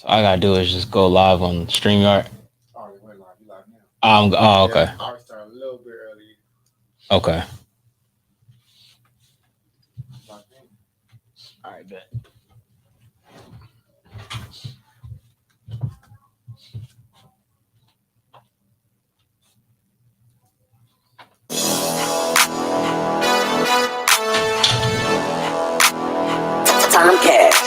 So all I gotta do is just go live on StreamYard. Already went live. You live now. Oh, Yeah, okay. I already started a little bit early. Okay. Locked in. All right, bet. Tom Cash.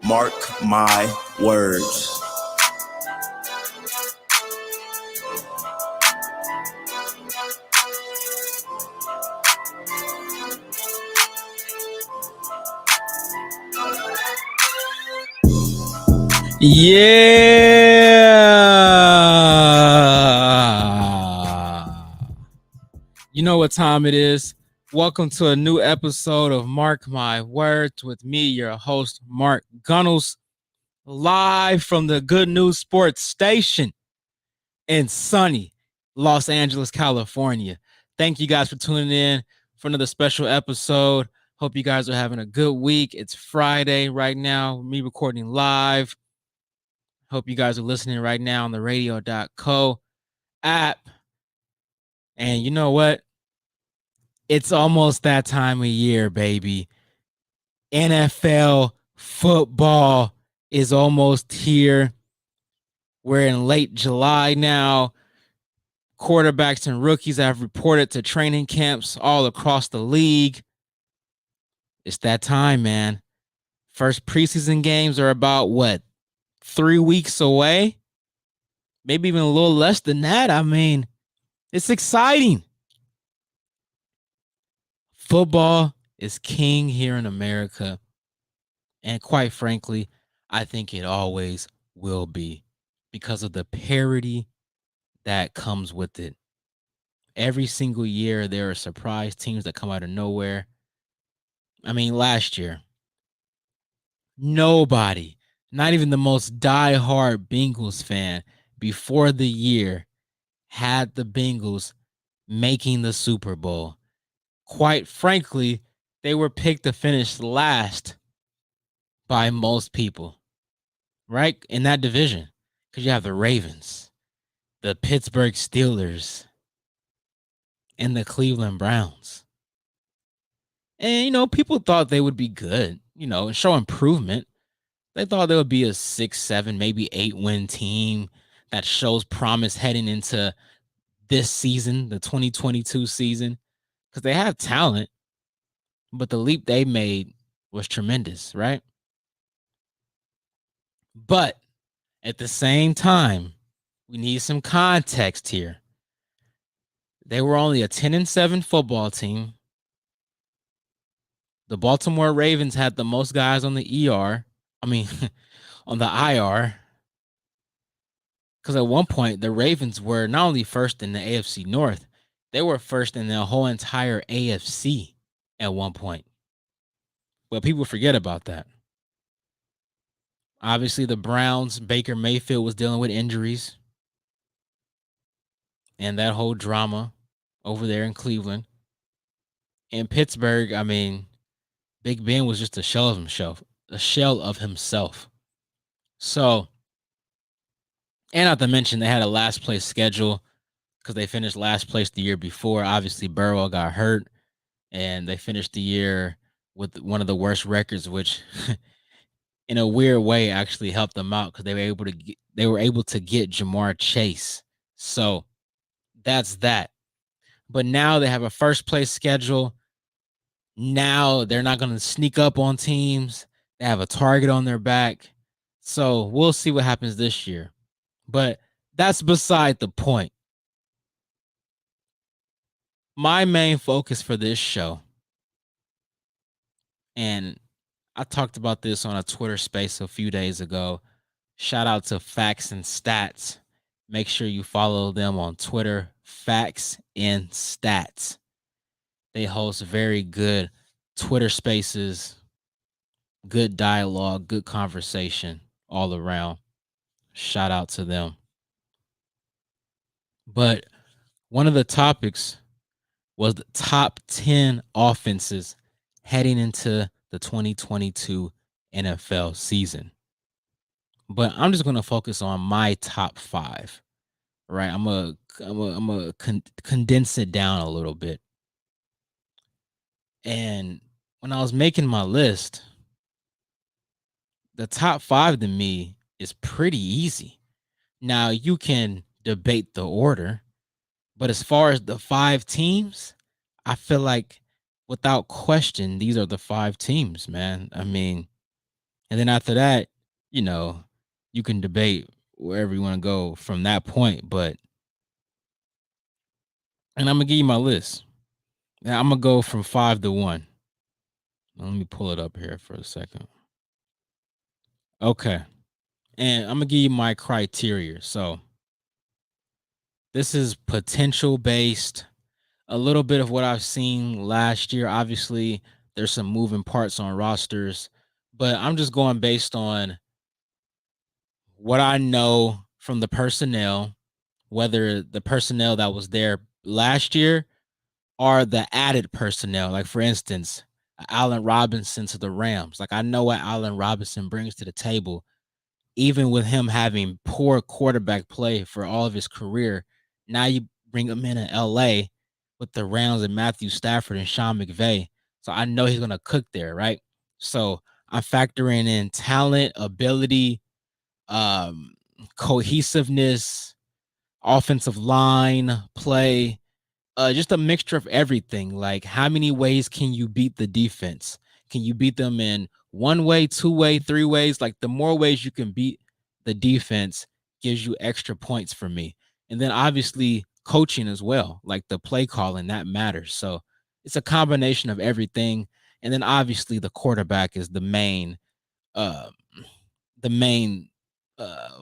Mark my words. Yeah. You know what time it is. Welcome to a new episode of Mark My Words with me, your host, Mark Gunnels, live from the Good News Sports Station in sunny Los Angeles, California. Thank you guys for tuning in for another special episode. Hope you guys are having a good week. It's Friday right now, me recording live. Hope you guys are listening right now on the radio.co app. And you know what? It's almost that time of year, baby. NFL football is almost here. We're in late July now. Quarterbacks and rookies have reported to training camps all across the league. It's that time, man. First preseason games are about what, 3 weeks away? Maybe even a little less than that. I mean, it's exciting. Football is king here in America. And quite frankly, I think it always will be because of the parity that comes with it. Every single year, there are surprise teams that come out of nowhere. I mean, last year, nobody, not even the most diehard Bengals fan, before the year had the Bengals making the Super Bowl. Quite frankly, they were picked to finish last by most people, right? In that division. Because you have the Ravens, the Pittsburgh Steelers, and the Cleveland Browns. And, people thought they would be good, and show improvement. They thought they would be a 6, 7, maybe 8 win team that shows promise heading into this season, the 2022 season, because they have talent, but the leap they made was tremendous, right? But at the same time, we need some context here. They were only a 10-7 football team. The Baltimore Ravens had the most guys on the ER. I mean, on the IR. Because at one point, the Ravens were not only first in the AFC North, they were first in the whole entire AFC at one point. But people forget about that. Obviously, the Browns, Baker Mayfield was dealing with injuries and that whole drama over there in Cleveland. In Pittsburgh, I mean, Big Ben was just a shell of himself, So, and not to mention, they had a last place schedule because they finished last place the year before. Obviously, Burrow got hurt, and they finished the year with one of the worst records, which, in a weird way, actually helped them out because they were able to get Jamar Chase. So that's that. But now they have a first place schedule. Now they're not going to sneak up on teams. They have a target on their back. So we'll see what happens this year. But that's beside the point. My main focus for this show, and I talked about this on a Twitter space a few days ago. Shout out to Facts and Stats. Make sure you follow them on Twitter, Facts and Stats. They host very good Twitter spaces, good dialogue, good conversation all around. Shout out to them. But one of the topics was the top 10 offenses heading into the 2022 NFL season. But I'm just going to focus on my top 5, right? I'm gonna condense it down a little bit. And when I was making my list, the top 5 to me is pretty easy. Now, you can debate the order, but as far as the 5 teams, I feel like without question, these are the 5 teams, man. I mean, and then after that, you know, you can debate wherever you want to go from that point. But, and I'm going to give you my list. Now, I'm going to go from 5 to 1. Let me pull it up here for a second. Okay. And I'm going to give you my criteria. So, this is potential based, a little bit of what I've seen last year. Obviously, there's some moving parts on rosters, but I'm just going based on what I know from the personnel, whether the personnel that was there last year or the added personnel. Like, for instance, Allen Robinson to the Rams. Like, I know what Allen Robinson brings to the table, even with him having poor quarterback play for all of his career. Now you bring him in LA with the Rams and Matthew Stafford and Sean McVay. So I know he's going to cook there, right? So I'm factoring in talent, ability, um, cohesiveness, offensive line play, just a mixture of everything. Like, how many ways can you beat the defense? Can you beat them in one way, two way, three ways? Like, the more ways you can beat the defense gives you extra points for me. And then obviously coaching as well, like the play calling that matters. So it's a combination of everything. And then obviously the quarterback is uh, the main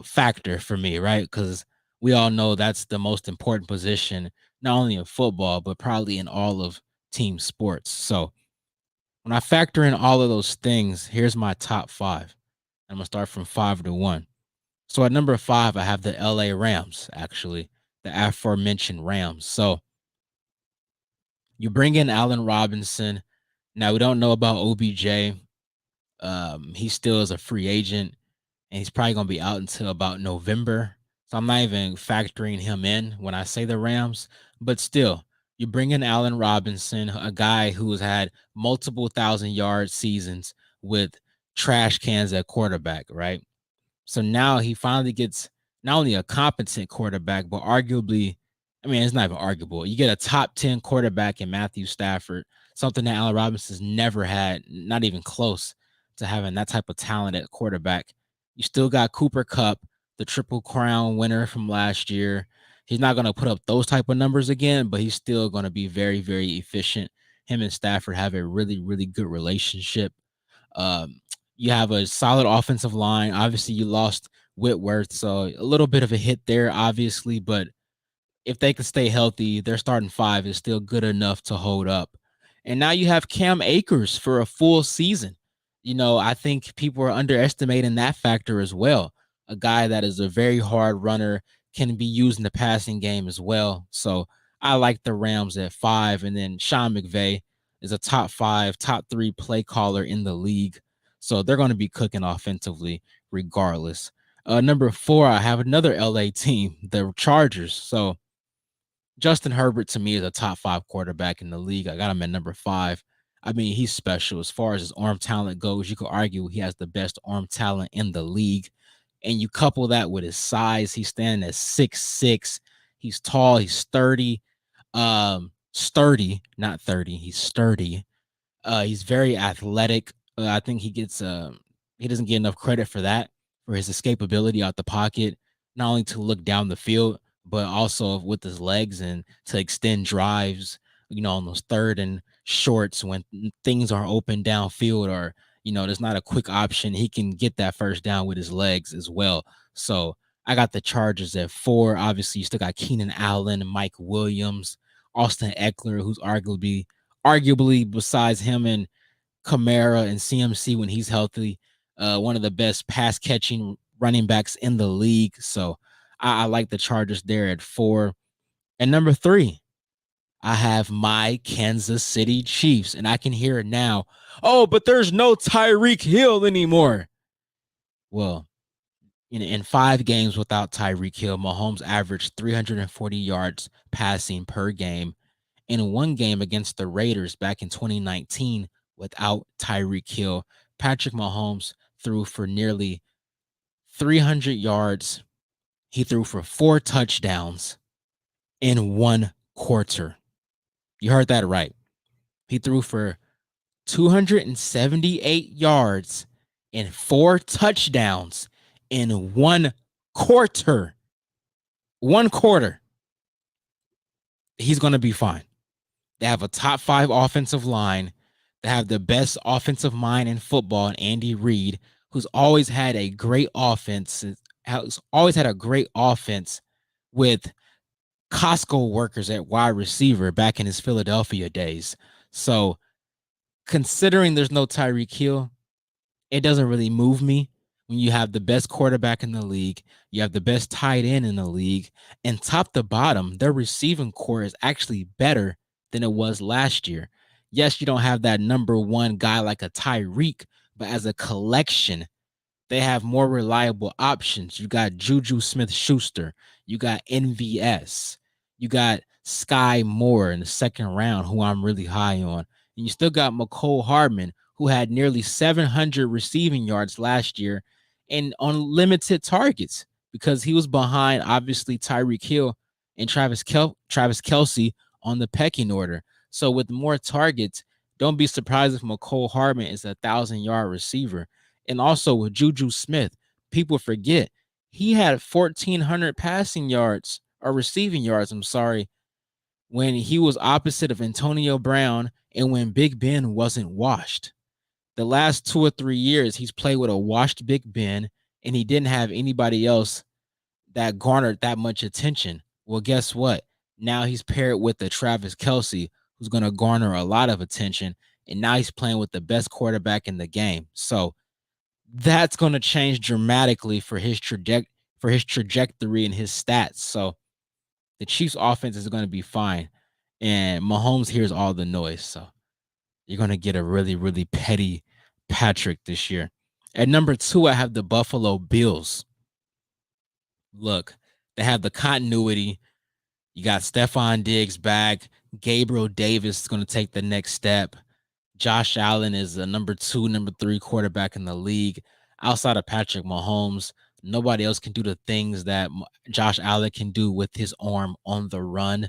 factor for me, right? Because we all know that's the most important position, not only in football, but probably in all of team sports. So when I factor in all of those things, here's my top 5. I'm gonna start from 5 to 1. So at number 5, I have the LA Rams, actually, the aforementioned Rams. So you bring in Allen Robinson. Now we don't know about OBJ. He still is a free agent, and he's probably gonna be out until about November. So I'm not even factoring him in when I say the Rams. But still, you bring in Allen Robinson, a guy who has had multiple 1,000-yard seasons with trash cans at quarterback, right? So now he finally gets not only a competent quarterback, but arguably, I mean, it's not even arguable. You get a top 10 quarterback in Matthew Stafford, something that Allen Robinson's never had, not even close to having that type of talent at quarterback. You still got Cooper Cup, the Triple Crown winner from last year. He's not going to put up those type of numbers again, but he's still going to be very, very efficient. Him and Stafford have a really, really good relationship. Um, you have a solid offensive line. Obviously, you lost Whitworth, so a little bit of a hit there, obviously. But if they can stay healthy, their starting 5 is still good enough to hold up. And now you have Cam Akers for a full season. I think people are underestimating that factor as well. A guy that is a very hard runner, can be used in the passing game as well. So I like the Rams at 5. And then Sean McVay is a top 5, top 3 play caller in the league. So they're going to be cooking offensively regardless. Number 4, I have another LA team, the Chargers. So Justin Herbert to me is a top 5 quarterback in the league. I got him at number 5. I mean, he's special as far as his arm talent goes. You could argue he has the best arm talent in the league. And you couple that with his size, he's standing at 6'6". He's tall, he's sturdy. Sturdy, not 30. He's sturdy. He's very athletic. I think he doesn't get enough credit for that, for his escapability out the pocket, not only to look down the field, but also with his legs and to extend drives, on those third and shorts when things are open downfield, or, there's not a quick option. He can get that first down with his legs as well. So I got the Chargers at 4. Obviously, you still got Keenan Allen, Mike Williams, Austin Eckler, who's arguably besides him and Kamara and CMC when he's healthy, one of the best pass catching running backs in the league. So I like the Chargers there at 4. And number 3, I have my Kansas City Chiefs, and I can hear it now. Oh, but there's no Tyreek Hill anymore. Well, in 5 games without Tyreek Hill, Mahomes averaged 340 yards passing per game. In one game against the Raiders back in 2019 without Tyreek Hill, Patrick Mahomes threw for nearly 300 yards. He threw for 4 touchdowns in 1 quarter. You heard that right. He threw for 278 yards and 4 touchdowns in 1 quarter. 1 quarter. He's going to be fine. They have a top 5 offensive line. They have the best offensive mind in football, and Andy Reid, who's always had a great offense, with Costco workers at wide receiver back in his Philadelphia days. So, considering there's no Tyreek Hill, it doesn't really move me when you have the best quarterback in the league, you have the best tight end in the league, and top to bottom, their receiving core is actually better than it was last year. Yes, you don't have that number one guy like a Tyreek, but as a collection, they have more reliable options. You got Juju Smith-Schuster, you got NVS, you got Sky Moore in the second round, who I'm really high on. And you still got McCole Hardman, who had nearly 700 receiving yards last year and on limited targets because he was behind, obviously, Tyreek Hill and Travis Kelsey on the pecking order. So with more targets, don't be surprised if McCole Hardman is a 1,000-yard receiver. And also with Juju Smith, people forget he had 1,400 passing yards or receiving yards, I'm sorry, when he was opposite of Antonio Brown and when Big Ben wasn't washed. The last 2 or 3 years, he's played with a washed Big Ben, and he didn't have anybody else that garnered that much attention. Well, guess what? Now he's paired with the Travis Kelsey, who's going to garner a lot of attention, and now he's playing with the best quarterback in the game. So that's going to change dramatically for his trajectory and his stats. So the Chiefs' offense is going to be fine, and Mahomes hears all the noise. So you're going to get a really, really petty Patrick this year. At number 2, I have the Buffalo Bills. Look, they have the continuity. You got Stephon Diggs back. Gabriel Davis is going to take the next step. Josh Allen is a number 2, number 3 quarterback in the league. Outside of Patrick Mahomes, nobody else can do the things that Josh Allen can do with his arm on the run.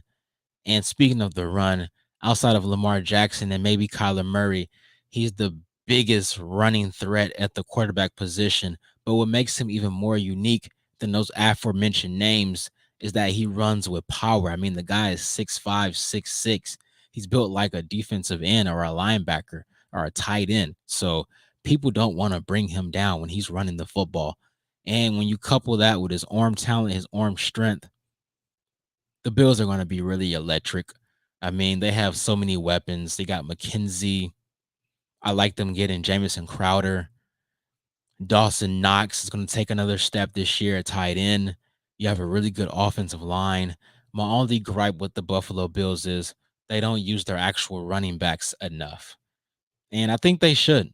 And speaking of the run, outside of Lamar Jackson and maybe Kyler Murray, he's the biggest running threat at the quarterback position. But what makes him even more unique than those aforementioned names is that he runs with power. I mean, the guy is 6'5", 6'6". He's built like a defensive end or a linebacker or a tight end. So people don't want to bring him down when he's running the football. And when you couple that with his arm talent, his arm strength, the Bills are going to be really electric. I mean, they have so many weapons. They got McKenzie. I like them getting Jamison Crowder. Dawson Knox is going to take another step this year at tight end. You have a really good offensive line. My only gripe with the Buffalo Bills is they don't use their actual running backs enough. And I think they should.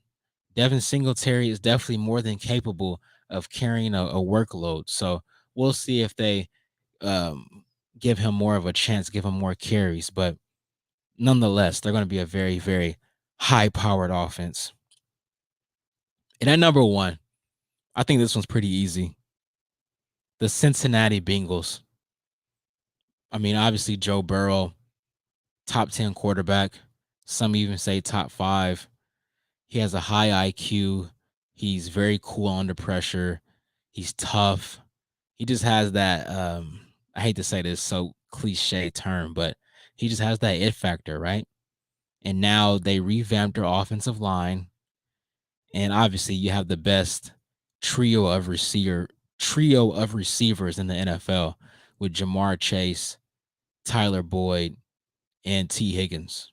Devin Singletary is definitely more than capable of carrying a workload. So we'll see if they give him more of a chance, give him more carries. But nonetheless, they're going to be a very, very high-powered offense. And at number 1, I think this one's pretty easy. The Cincinnati Bengals. I mean, obviously, Joe Burrow, top 10 quarterback. Some even say top 5. He has a high IQ. He's very cool under pressure. He's tough. He just has that, I hate to say this so cliche term, but he just has that it factor, right? And now they revamped their offensive line. And obviously you have the best trio of receivers in the NFL with Jamar Chase, Tyler Boyd, and T. Higgins.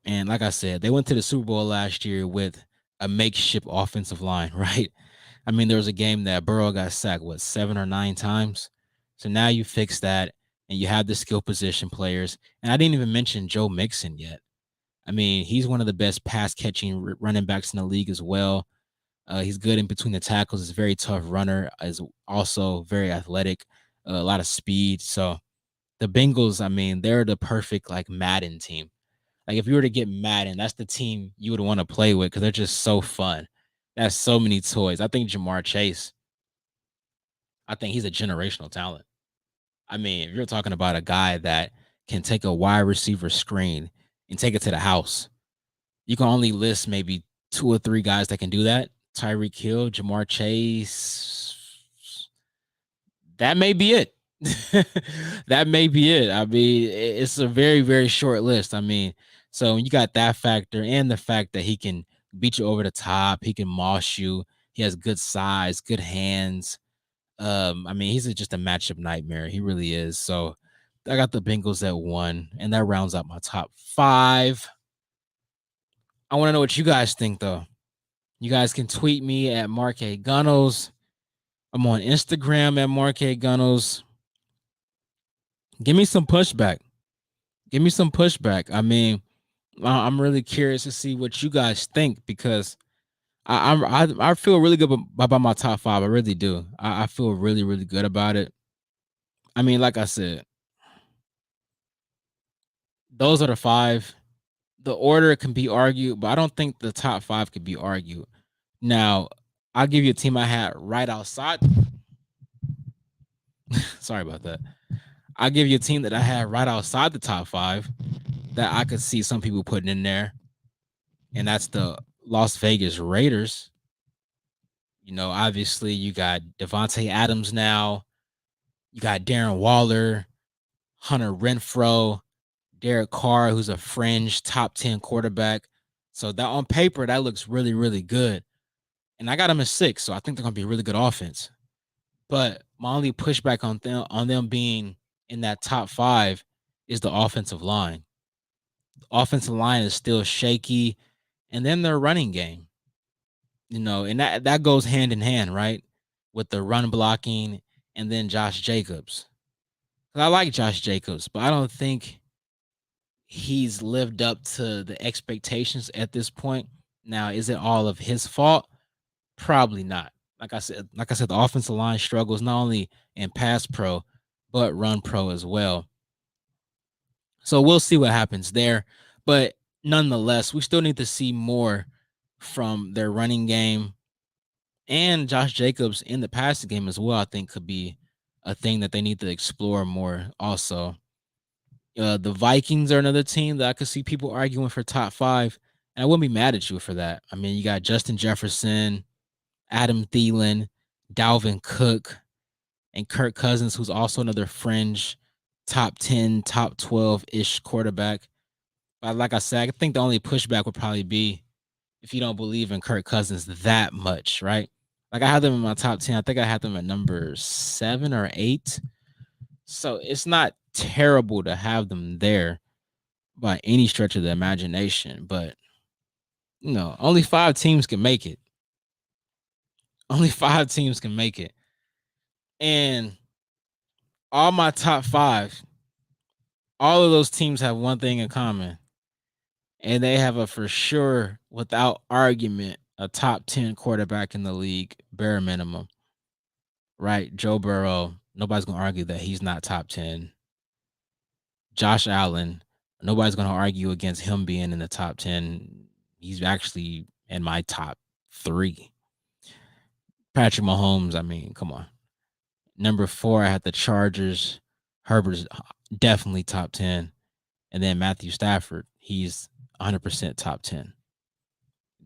And like I said, they went to the Super Bowl last year with a makeshift offensive line, right? I mean, there was a game that Burrow got sacked, 7 or 9 times? So now you fix that. and you have the skill position players. And I didn't even mention Joe Mixon yet. I mean, he's one of the best pass catching running backs in the league as well. He's good in between the tackles. He's a very tough runner. Is also very athletic, a lot of speed. So the Bengals, I mean, they're the perfect like Madden team. Like if you were to get Madden, that's the team you would want to play with because they're just so fun. That's so many toys. I think Jamar Chase, I think he's a generational talent. I mean, if you're talking about a guy that can take a wide receiver screen and take it to the house, you can only list maybe 2 or 3 guys that can do that. Tyreek Hill, Jamar Chase. That may be it. That may be it. I mean, it's a very, very short list. I mean, so you got that factor and the fact that he can beat you over the top, he can moss you, he has good size, good hands. I mean, he's just a matchup nightmare. He really is. So I got the Bengals at 1, and that rounds out my top 5. I want to know what you guys think, though. You guys can tweet me at Mark A. Gunnels. I'm on Instagram at Mark A. Gunnels. Give me some pushback. Give me some pushback. I mean, I'm really curious to see what you guys think because I feel really good about my top 5. I really do. I feel really, really good about it. I mean, like I said, those are the 5. The order can be argued, but I don't think the top 5 could be argued. Now, I'll give you a team I had right outside. Sorry about that. I'll give you a team that I had right outside the top 5 that I could see some people putting in there, and that's the Las Vegas Raiders. You know, obviously you got Devontae Adams now. You got Darren Waller, Hunter Renfro, Derek Carr, who's a fringe top 10 quarterback. So that on paper, that looks really, really good. And I got them at 6, so I think they're gonna be a really good offense. But my only pushback on them being in that top 5 is the offensive line. The offensive line is still shaky, and then their running game. You know, and that goes hand in hand, right? With the run blocking and then Josh Jacobs. I like Josh Jacobs, but I don't think he's lived up to the expectations at this point. Now, is it all of his fault? Probably not. Like I said, the offensive line struggles not only in pass pro, but run pro as well. So we'll see what happens there. But nonetheless, we still need to see more from their running game and Josh Jacobs in the passing game as well. I think could be a thing that they need to explore more. Also, the Vikings are another team that I could see people arguing for top 5, and I wouldn't be mad at you for that. I mean, you got Justin Jefferson, Adam Thielen, Dalvin Cook, and Kirk Cousins, who's also another fringe top 10, top 12 ish quarterback. But like I said, I think the only pushback would probably be if you don't believe in Kirk Cousins that much, right? Like I had them in my top 10. I think I had them at number 7 or 8. So it's not terrible to have them there by any stretch of the imagination. But only 5 teams can make it. Only 5 teams can make it. And all my top 5, all of those teams have one thing in common. And they have a for sure, without argument, a top 10 quarterback in the league, bare minimum. Right? Joe Burrow, nobody's going to argue that he's not top 10. Josh Allen, nobody's going to argue against him being in the top 10. He's actually in my top 3. Patrick Mahomes, I mean, come on. Number 4, I had the Chargers. Herbert's definitely top 10. And then Matthew Stafford, he's 100% top 10.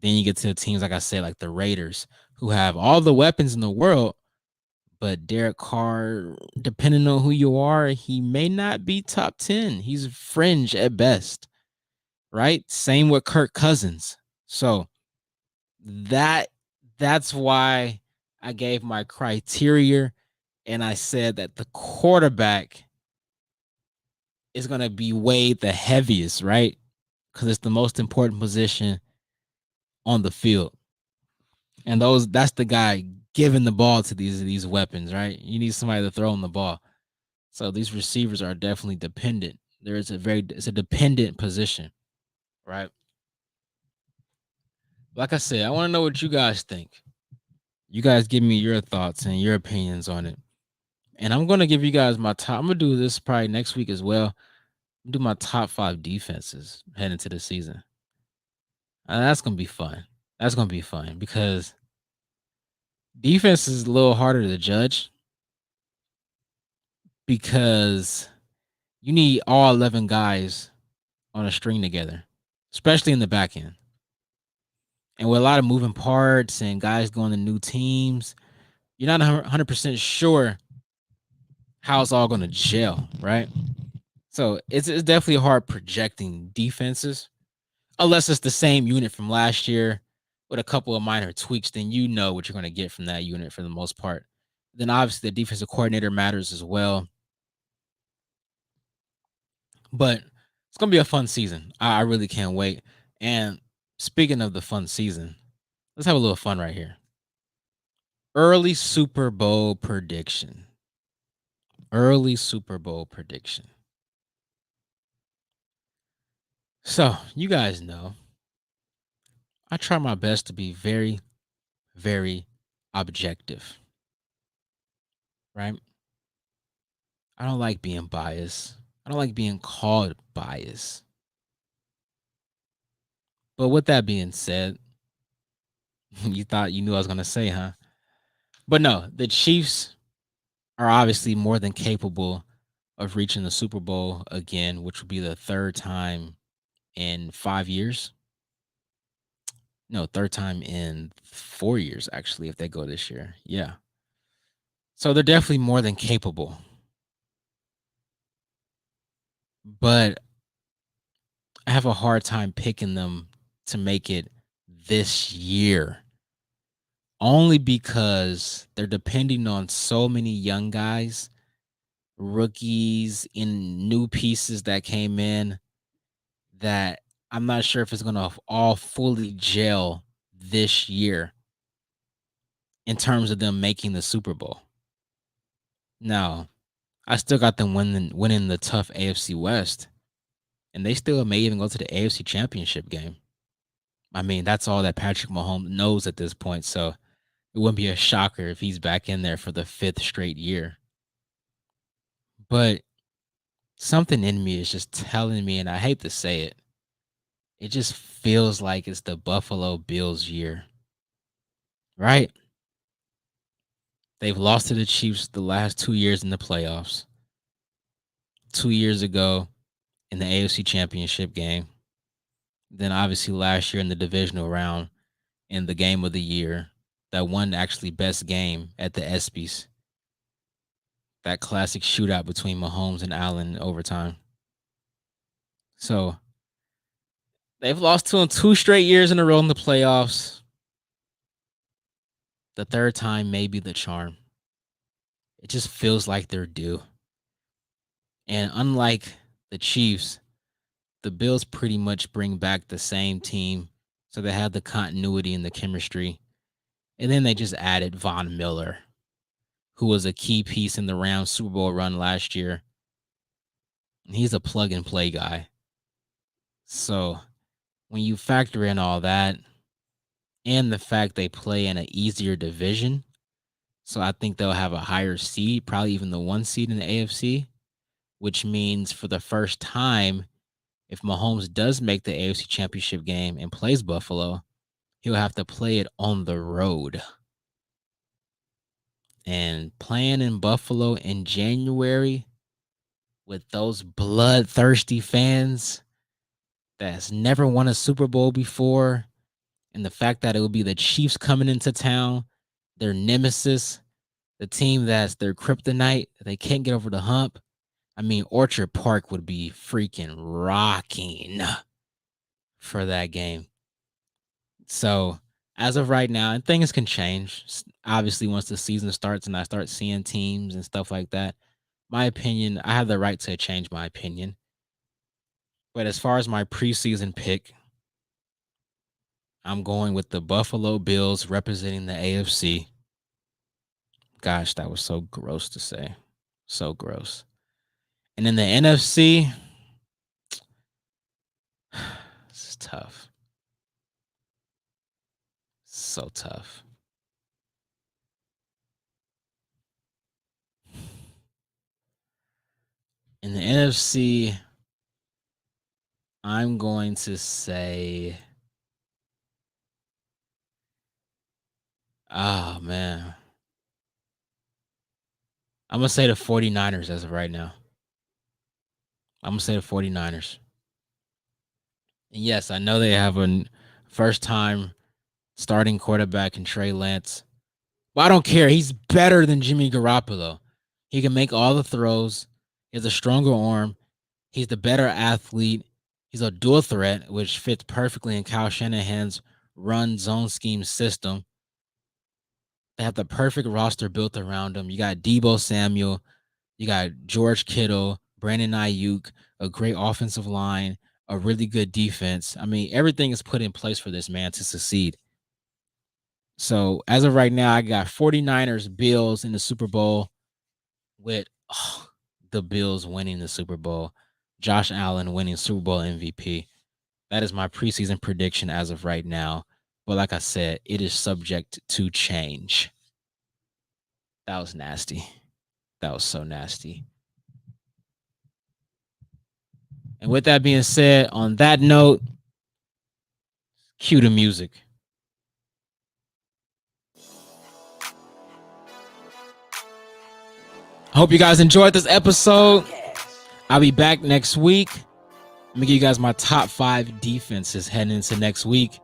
Then you get to teams, like I said, like the Raiders, who have all the weapons in the world, but Derek Carr, depending on who you are, he may not be top 10. He's fringe at best, right? Same with Kirk Cousins. So that's why I gave my criteria, and I said that the quarterback is going to be weighed the heaviest, right? Because it's the most important position on the field. And that's the guy giving the ball to these weapons, right? You need somebody to throw him the ball. So these receivers are definitely dependent. It's a dependent position, right? Like I said, I want to know what you guys think. You guys give me your thoughts and your opinions on it. And I'm gonna give you guys my top. I'm gonna do this probably next week as well. Do my top 5 defenses heading into the season. And that's gonna be fun. That's gonna be fun because defense is a little harder to judge because you need all 11 guys on a string together, especially in the back end. And with a lot of moving parts and guys going to new teams, you're not 100% sure how it's all going to gel, right? So it's definitely hard projecting defenses unless it's the same unit from last year with a couple of minor tweaks. Then you know what you're going to get from that unit for the most part. Then obviously the defensive coordinator matters as well. But it's going to be a fun season. I really can't wait. And speaking of the fun season, let's have a little fun right here. Early Super Bowl prediction. Early Super Bowl prediction. So, you guys know, I try my best to be very, very objective, right? I don't like being biased. I don't like being called biased. But with that being said, you thought you knew I was going to say, huh? But no, the Chiefs are obviously more than capable of reaching the Super Bowl again, which will be the third time in 5 years. No, third time in 4 years, actually, if they go this year. Yeah. So they're definitely more than capable. But I have a hard time picking them to make it this year. Only because they're depending on so many young guys, rookies, and new pieces that came in that I'm not sure if it's going to all fully gel this year in terms of them making the Super Bowl. Now, I still got them winning the tough AFC West, and they still may even go to the AFC Championship game. I mean, that's all that Patrick Mahomes knows at this point, so it wouldn't be a shocker if he's back in there for the 5th straight year. But something in me is just telling me, and I hate to say it, it just feels like it's the Buffalo Bills year, right? They've lost to the Chiefs the last 2 years in the playoffs. 2 years ago in the AFC Championship game. Then obviously last year in the divisional round in the game of the year, that one actually best game at the ESPYs. That classic shootout between Mahomes and Allen in overtime. So they've lost to him 2 straight years in a row in the playoffs. The third time may be the charm. It just feels like they're due. And unlike the Chiefs, the Bills pretty much bring back the same team. So they have the continuity and the chemistry. And then they just added Von Miller, who was a key piece in the Rams Super Bowl run last year. He's a plug and play guy. So when you factor in all that and the fact they play in an easier division, so I think they'll have a higher seed, probably even the 1 seed in the AFC, which means for the first time, if Mahomes does make the AFC Championship game and plays Buffalo, he'll have to play it on the road. And playing in Buffalo in January with those bloodthirsty fans that's never won a Super Bowl before, and the fact that it will be the Chiefs coming into town, their nemesis, the team that's their kryptonite, they can't get over the hump. I mean, Orchard Park would be freaking rocking for that game. So, as of right now, and things can change. Obviously, once the season starts and I start seeing teams and stuff like that, my opinion, I have the right to change my opinion. But as far as my preseason pick, I'm going with the Buffalo Bills representing the AFC. Gosh, that was so gross to say. So gross. And in the NFC, this is tough. So tough. In the NFC, I'm going to say, oh, man. I'm going to say the 49ers as of right now. I'm going to say the 49ers. And yes, I know they have a first-time starting quarterback in Trey Lance. But I don't care. He's better than Jimmy Garoppolo. He can make all the throws. He has a stronger arm. He's the better athlete. He's a dual threat, which fits perfectly in Kyle Shanahan's run zone scheme system. They have the perfect roster built around him. You got Deebo Samuel. You got George Kittle, Brandon Ayuk, a great offensive line, a really good defense. I mean, everything is put in place for this man to succeed. So as of right now, I got 49ers, Bills in the Super Bowl with the Bills winning the Super Bowl. Josh Allen winning Super Bowl MVP. That is my preseason prediction as of right now. But like I said, it is subject to change. That was nasty. That was so nasty. And with that being said, on that note, cue the music. I hope you guys enjoyed this episode. I'll be back next week. I'm going to give you guys my top 5 defenses heading into next week.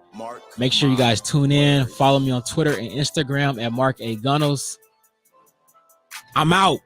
Make sure you guys tune in. Follow me on Twitter and Instagram at Mark A. Gunnels. I'm out.